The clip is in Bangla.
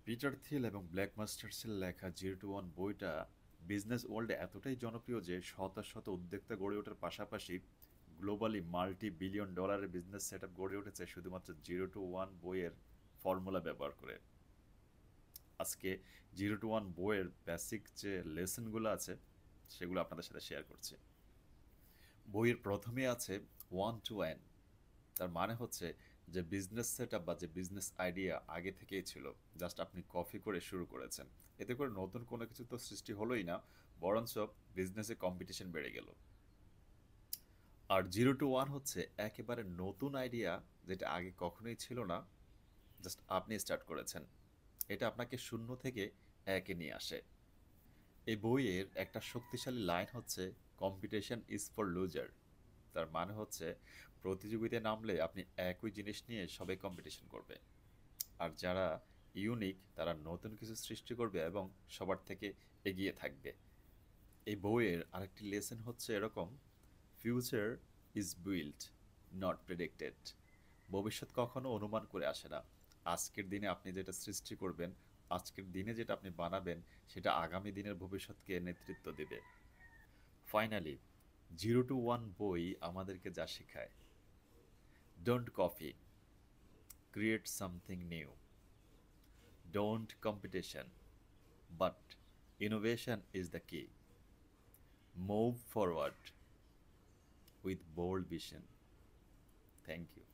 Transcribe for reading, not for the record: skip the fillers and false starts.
পিটার থিল এবং ব্ল্যাক মাস্টার্সের লেখা 0 to 1 বইটা বিজনেস ওয়ার্ল্ডে এতটাই জনপ্রিয় যে শত শত উদ্যোক্তা গড়ে ওঠার পাশাপাশি গ্লোবালি মাল্টি বিলিয়ন ডলারের বিজনেস সেট আপ গড়ে উঠেছে শুধুমাত্র 0 to 1 বইয়ের ফর্মুলা ব্যবহার করে। আজকে 0 to 1 বইয়ের বেসিক যে লেসনগুলো আছে সেগুলো আপনাদের সাথে শেয়ার করছি। বইয়ের প্রথমে আছে 1 to N, তার মানে হচ্ছে যে বিজনেস সেট আপ বা যে বিজনেস আইডিয়া আগে থেকেই ছিল, জাস্ট আপনি কপি করে শুরু করেছেন। এতে করে নতুন কোনো কিছু তো সৃষ্টি হলোই না, বরঞ্চ বিজনেসে কম্পিটিশন বেড়ে গেল। আর 0 to 1 হচ্ছে একেবারে নতুন আইডিয়া, যেটা আগে কখনোই ছিল না, জাস্ট আপনি স্টার্ট করেছেন। এটা আপনাকে শূন্য থেকে একে নিয়ে আসে। এই বইয়ের একটা শক্তিশালী লাইন হচ্ছে কম্পিটিশন ইজ ফর লুজার। তার মানে হচ্ছে প্রতিযোগিতায় নামলে আপনি একই জিনিস নিয়ে সবাই কম্পিটিশন করবে, আর যারা ইউনিক তারা নতুন কিছু সৃষ্টি করবে এবং সবার থেকে এগিয়ে থাকবে। এই বইয়ের আরেকটি লেসন হচ্ছে এরকম: future is built, not predicted. ভবিষ্যৎ কখনো অনুমান করে আসে না। আজকের দিনে আপনি যেটা সৃষ্টি করবেন, আজকের দিনে যেটা আপনি বানাবেন, সেটা আগামী দিনের ভবিষ্যৎকে নেতৃত্ব দেবে। ফাইনালি 0 to 1 বই আমাদেরকে যা শেখায়: don't copy, create something new. Don't competition, but innovation is the key. Move forward with bold vision. Thank you.